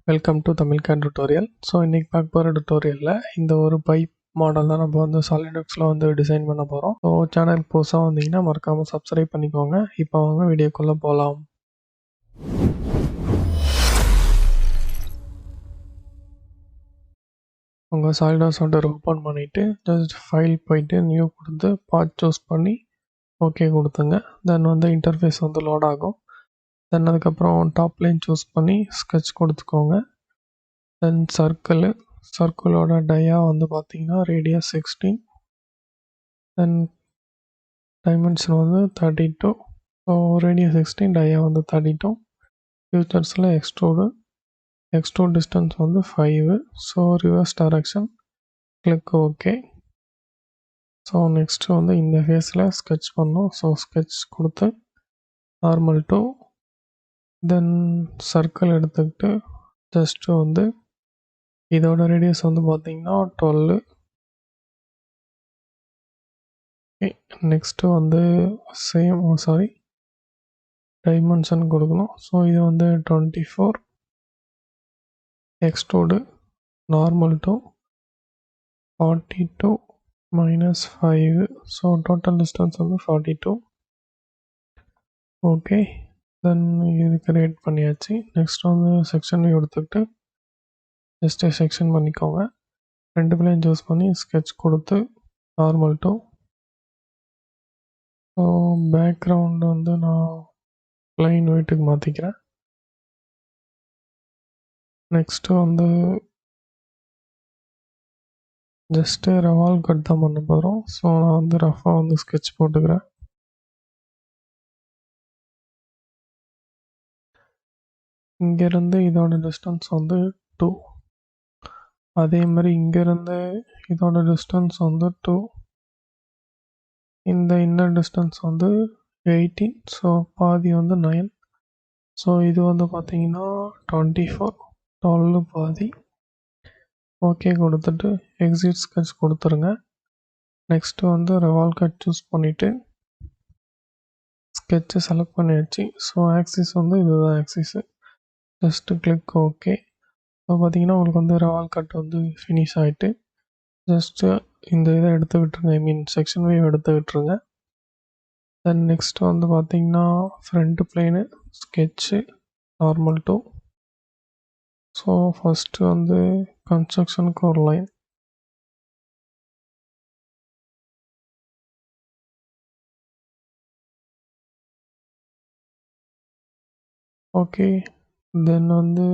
Welcome to Tamilcan tutorial. So இன்றைக்கி பார்க்க போகிற டுட்டோரியலில் இந்த ஒரு பைப் மாடல் தான் நம்ம வந்து சாலிட்வொர்க்ஸில் வந்து டிசைன் பண்ண போகிறோம். ஸோ சேனலுக்கு புதுசாக வந்தீங்கன்னா மறக்காமல் சப்ஸ்கிரைப் பண்ணிக்கோங்க. இப்போ அவங்க வீடியோக்குள்ளே போகலாம். உங்கள் சாலிட்வொர்க்ஸ் வந்து ஓப்பன் பண்ணிவிட்டு ஜஸ்ட் ஃபைல் போயிட்டு நியூ கொடுத்து பார்ட் சூஸ் பண்ணி ஓகே கொடுத்துங்க. தென் வந்து இன்டர்ஃபேஸ் வந்து லோட் ஆகும். தென் அதுக்கப்புறம் டாப் லைன் சூஸ் பண்ணி ஸ்கெட்ச் கொடுத்துக்கோங்க. தென் சர்க்கிளோட டயா வந்து பார்த்தீங்கன்னா ரேடியஸ் 16, தென் டைமென்ஷன் வந்து 32. ஸோ ரேடியஸ் 16, டயா வந்து 32. ஃபியூச்சர்ஸில் எக்ஸ்ட்ரூட் டிஸ்டன்ஸ் வந்து 5. So reverse direction click okay. So next வந்து இந்த ஃபேஸில் ஸ்கெட்ச் பண்ணோம். ஸோ ஸ்கெட்ச் கொடுத்து நார்மல் டு தென் சர்க்கிள் எடுத்துக்கிட்டு ஜஸ்ட்டு வந்து இதோட ரேடியஸ் வந்து பார்த்தீங்கன்னா 12. நெக்ஸ்ட்டு வந்து டைமென்ஷன் கொடுக்கணும். ஸோ இது வந்து 24. Extrude normal to 42 -5. So total distance வந்து 42. ஓகே, தென் இது கிரியேட் பண்ணியாச்சு. நெக்ஸ்ட் வந்து செக்ஷன் வியூ எடுத்துக்கிட்டு ஜஸ்ட்டு செக்ஷன் பண்ணிக்கோங்க. 2 பிளேன் சூஸ் பண்ணி ஸ்கெட்ச் கொடுத்து நார்மல் டு. ஸோ பேக்ரவுண்ட் வந்து நான் ப்ளைன் ஒயிட்டுக்கு மாற்றிக்கிறேன். நெக்ஸ்ட்டு வந்து ஜஸ்ட்டு ரெவால்வ் கட் தான் பண்ண போகிறோம். ஸோ நான் வந்து ரஃபாக வந்து ஸ்கெட்ச் போட்டுக்கிறேன். இங்கேருந்து இதோட டிஸ்டன்ஸ் வந்து 2. அதே மாதிரி இங்கேருந்து இதோட டிஸ்டன்ஸ் வந்து 2. இந்த இன்னர் டிஸ்டன்ஸ் வந்து 18. ஸோ பாதி வந்து 9. ஸோ இது வந்து பார்த்தீங்கன்னா 24. 12 பாதி. ஓகே கொடுத்துட்டு எக்ஸிட் ஸ்கெட்ச் கொடுத்துருங்க. நெக்ஸ்ட்டு வந்து ரெவால்வ் கட் சூஸ் பண்ணிவிட்டு ஸ்கெட்சை செலக்ட் பண்ணியாச்சு. ஸோ ஆக்சிஸ் வந்து இதுதான் axis. Just click okay. So பார்த்தீங்கன்னா உங்களுக்கு வந்து ரெவால்வ் கட் வந்து ஃபினிஷ் ஆகிட்டு ஜஸ்ட்டு இந்த இதை எடுத்து விட்டுருங்க. ஐ மீன் செக்ஷன் வேவ் எடுத்து விட்டுருங்க. தென் நெக்ஸ்ட்டு வந்து பார்த்தீங்கன்னா front plane sketch normal to. So first வந்து கன்ஸ்ட்ரக்ஷனுக்கு ஒரு லைன். ஓகே, தென் வந்து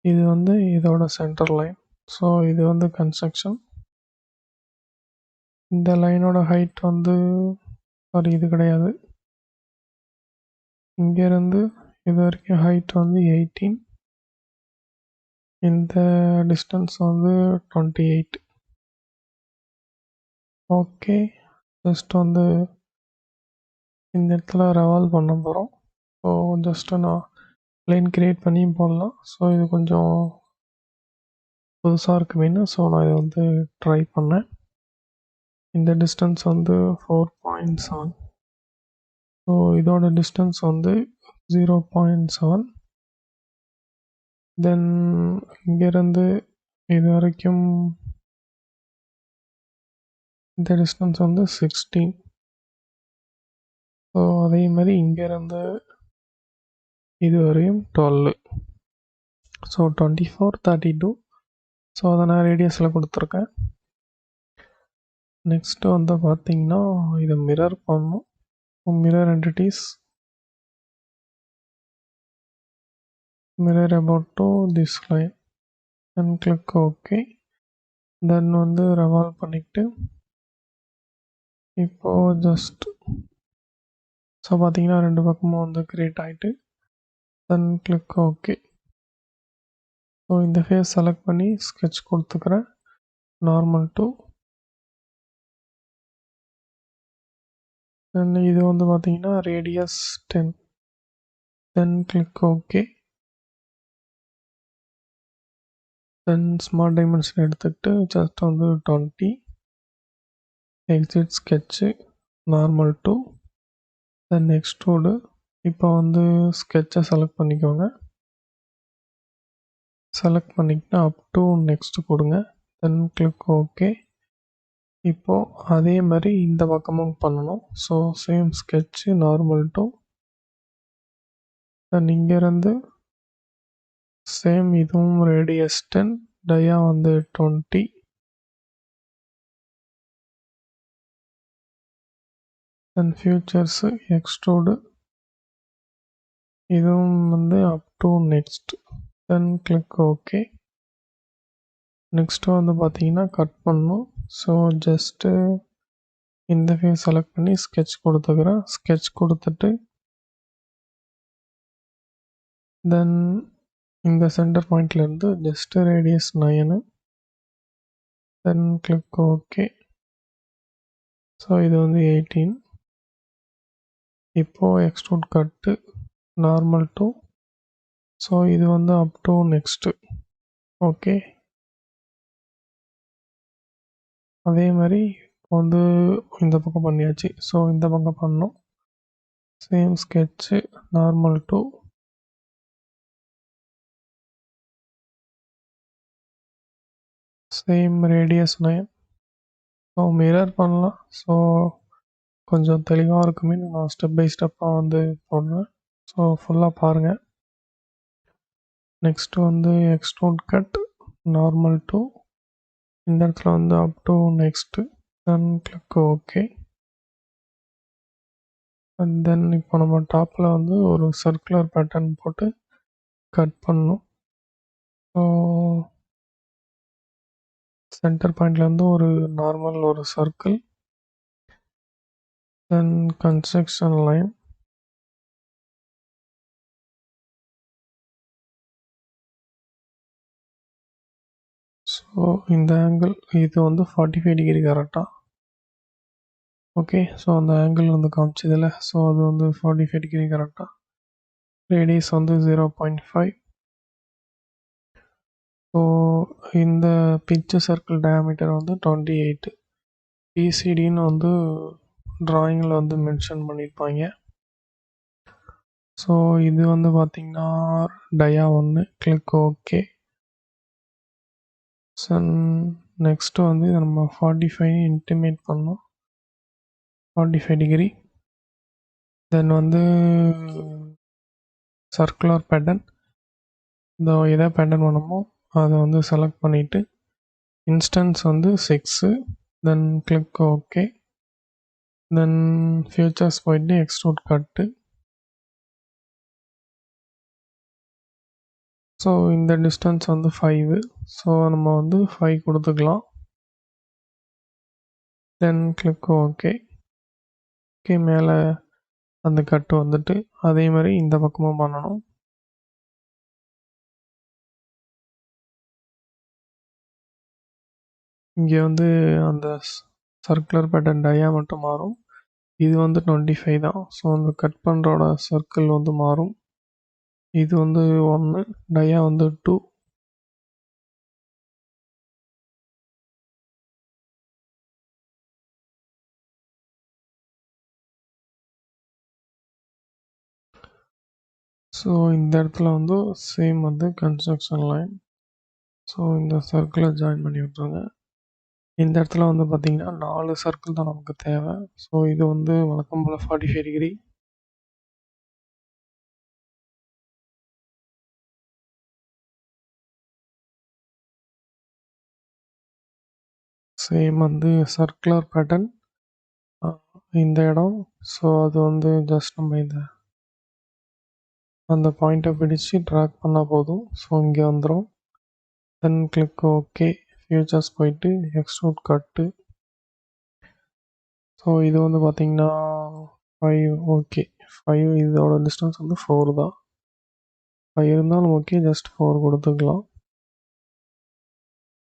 இது வந்து இதோட சென்டர் லைன். ஸோ இது வந்து கன்ஸ்ட்ரக்ஷன். இந்த லைனோட ஹைட் வந்து இது கிடையாது. இங்கேருந்து இது வரைக்கும் ஹைட் வந்து 18. இந்த டிஸ்டன்ஸ் வந்து 28. ஓகே, ஜஸ்ட் வந்து இந்த இடத்துல ரெவால்வ் பண்ண போகிறோம். ஸோ ஜஸ்ட்டு நான் லைன் கிரியேட் பண்ணி போடலாம். ஸோ இது கொஞ்சம் புதுசாக இருக்குமேனு ஸோ நான் இதை வந்து ட்ரை பண்ணேன். இந்த டிஸ்டன்ஸ் வந்து 4.7. ஸோ இதோட டிஸ்டன்ஸ் வந்து 0.7. தென் இங்கேருந்து இது வரைக்கும் இந்த டிஸ்டன்ஸ் வந்து 16. ஸோ அதே மாதிரி இங்கேருந்து இது வரையும் 12. ஸோ 24, 32. ஸோ அதை நான் ரேடியஸில் கொடுத்துருக்கேன். நெக்ஸ்ட்டு வந்து பார்த்திங்கன்னா இதை மிரர் பண்ணணும். Mirror entities, mirror about to this line and click okay. Then வந்து ரெவால்வ் பண்ணிக்கிட்டு இப்போது ஜஸ்ட் ஸோ பார்த்தீங்கன்னா 2 பக்கமும் வந்து க்ரியேட் ஆகிட்டு தென் கிளிக் ஓகே. ஸோ இந்த ஃபேஸ் செலக்ட் பண்ணி ஸ்கெட்ச் கொடுத்துக்கிறேன் நார்மல் டு. தென் இது வந்து பார்த்தீங்கன்னா radius 10. Then click okay. Then smart dimension எடுத்துக்கிட்டு ஜஸ்ட் வந்து 20. Exit sketch normal to then extrude. இப்போ வந்து ஸ்கெட்சை செலக்ட் பண்ணிக்கோங்க. செலக்ட் பண்ணிக்கிட்டு அப் டு நெக்ஸ்ட் கொடுங்க. தென் கிளிக் ஓகே. இப்போது அதே மாதிரி இந்த பக்கமும் பண்ணணும். So same sketch normal to தென் இங்கேருந்து சேம் இதுவும் ரேடியஸ் 10, டயா வந்து 20. தென் ஃபியூச்சர்ஸு எக்ஸ்ட்ரூடு இதுவும் வந்து up to next. Then click okay. Next வந்து பார்த்தீங்கன்னா கட் பண்ணணும். ஸோ ஜஸ்ட்டு இந்த வியூ செலக்ட் பண்ணி ஸ்கெட்ச் கொடுத்துக்கிறேன். ஸ்கெட்ச் கொடுத்துட்டு தென் இந்த சென்டர் பாயிண்ட்லேருந்து just radius 9. Then click okay. So இது வந்து 18. இப்போது extrude cut normal to. So இது வந்து அப் டு நெக்ஸ்ட்டு. ஓகே. அதே மாதிரி வந்து இந்த பக்கம் பண்ணியாச்சு. ஸோ இந்த பக்கம் பண்ணோம். Same sketch normal to same radius 9. So mirror பண்ணலாம். ஸோ கொஞ்சம் தெளிவாக இருக்குமே நான் ஸ்டெப் பை ஸ்டெப்பாக வந்து போடுறேன். ஸோ ஃபுல்லாக பாருங்கள். நெக்ஸ்ட்டு வந்து எக்ஸ்ட்ரூட் கட் நார்மல் டு இந்த இடத்துல வந்து up to next. Then click okay. And then இப்போ நம்ம டாப்பில் வந்து ஒரு சர்க்குலர் பேட்டர்ன் போட்டு கட் பண்ணணும். ஸோ சென்டர் பாயிண்ட்லேருந்து ஒரு நார்மல் ஒரு சர்க்கிள். தென் கன்ஸ்ட்ரக்ஷன் லைன். ஸோ இந்த ஆங்கிள் இது வந்து 45 டிகிரி கரெக்டாக. ஓகே. ஸோ அந்த ஆங்கிள் வந்து காமிச்சதில்ல. ஸோ அது வந்து 45 டிகிரி கரெக்டாக. ரேடியஸ் வந்து 0.5. ஸோ இந்த பிச்சு சர்க்கிள் டயாமீட்டர் வந்து 28. பிசிடின்னு வந்து ட்ராயிங்கில் வந்து மென்ஷன் பண்ணியிருப்பாங்க. ஸோ இது வந்து பார்த்திங்கன்னா டயா 1. Click okay. நெக்ஸ்ட்டு வந்து இதை நம்ம 45 இன்டிமேட் பண்ணோம். 45 டிகிரி. தென் வந்து சர்க்குலர் பேட்டர்ன் இந்த எதை பேட்டர்ன் பண்ணமோ அதை வந்து செலக்ட் பண்ணிவிட்டு இன்ஸ்டன்ஸ் வந்து 6. Then click okay. Then features போயிட்டு எக்ஸ்ட்ரூட் கட்டு. ஸோ இந்த டிஸ்டன்ஸ் வந்து 5. ஸோ நம்ம வந்து 5 கொடுத்துக்கலாம். Then click okay. ஓகே. மேலே அந்த கட்டு வந்துட்டு அதே மாதிரி இந்த பக்கமும் பண்ணணும். இங்கே வந்து அந்த சர்க்குலர் பேட்டர்ன் டயா மட்டும் மாறும். இது வந்து 25 தான். ஸோ அந்த கட் பண்ணுறோட சர்க்கிள் வந்து மாறும். இது வந்து 1, டயா வந்து 2. ஸோ இந்த இடத்துல வந்து சேம் வந்து கன்ஸ்ட்ரக்ஷன் லைன். ஸோ இந்த சர்க்கிளை ஜாயின் பண்ணி விட்ருங்க. இந்த இடத்துல வந்து பார்த்திங்கன்னா 4 சர்க்கிள் தான் நமக்கு தேவை. ஸோ இது வந்து வழக்கம் போல் 45 டிகிரி. சேம் வந்து சர்க்குலர் பேட்டர்ன் இந்த இடம். ஸோ அது வந்து ஜஸ்ட் நம்ம இந்த அந்த பாயிண்ட்டை பிடிச்சி ட்ராக் பண்ணால் போதும். ஸோ இங்கே வந்துடும். தென் கிளிக் ஓகே. ஃபியூச்சர்ஸ் போயிட்டு எக்ஸ்ட்ரூட் கட்டு. ஸோ இது வந்து பார்த்திங்கன்னா 5. ஓகே. 5 இதோட டிஸ்டன்ஸ் வந்து 4 தான். 5 இருந்தாலும் ஓகே. ஜஸ்ட் 4 கொடுத்துக்கலாம்.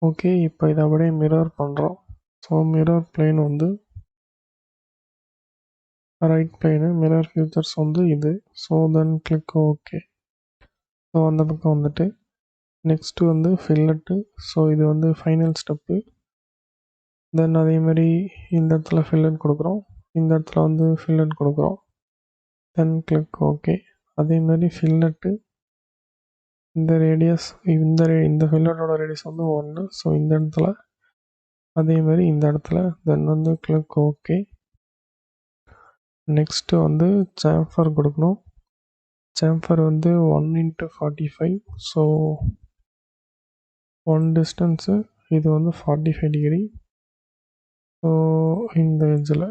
ஓகே. இப்போ இதை அப்படியே மிரர் பண்ணுறோம். ஸோ மிரர் பிளேன் வந்து ரைட் பிளேனு. மிரர் ஃபியூச்சர்ஸ் வந்து இது. So then click okay. So அந்த பக்கம் வந்துட்டு நெக்ஸ்ட்டு வந்து ஃபில்லட்டு. ஸோ இது வந்து ஃபைனல் ஸ்டெப்பு. தென் அதேமாதிரி இந்த இடத்துல ஃபில்லட் கொடுக்குறோம். இந்த இடத்துல வந்து ஃபில்லட் கொடுக்குறோம். தென் கிளிக் ஓகே. அதேமாதிரி ஃபில்லட்டு இந்த ரேடியஸ் இந்த ஃபில்லரோட ரேடியஸ் வந்து 1. ஸோ இந்த இடத்துல அதே மாதிரி இந்த இடத்துல தென் வந்து கிளிக் ஓகே. நெக்ஸ்ட்டு வந்து சாம்ஃபர் கொடுக்கணும். சாம்ஃபர் வந்து 1x45. ஸோ 1 டிஸ்டன்ஸு, இது வந்து 45 டிகிரி. ஸோ இந்த எட்ஜில்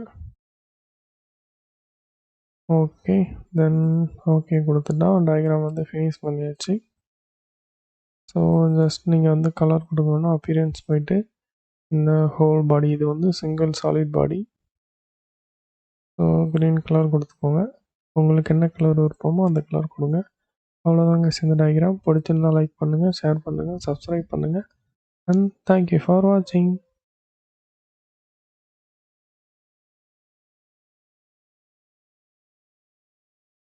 ஓகே. தென் ஓகே கொடுத்துட்டா டயக்ராம் வந்து ஃபினிஷ் பண்ணியாச்சு. ஸோ ஜஸ்ட் நீங்கள் வந்து கலர் கொடுக்கணுன்னா அப்பியரன்ஸ் போயிட்டு இந்த ஹோல் பாடி, இது வந்து சிங்கிள் சாலிட் பாடி. ஸோ க்ரீன் கலர் கொடுத்துக்கோங்க. உங்களுக்கு என்ன கலர் விருப்பமோ அந்த கலர் கொடுங்க. அவ்வளோதாங்க இந்த டயக்ராம். பிடிச்சிருந்தா லைக் பண்ணுங்கள், ஷேர் பண்ணுங்கள், சப்ஸ்கிரைப் பண்ணுங்கள். அண்ட் தேங்க்யூ ஃபார் வாட்சிங்.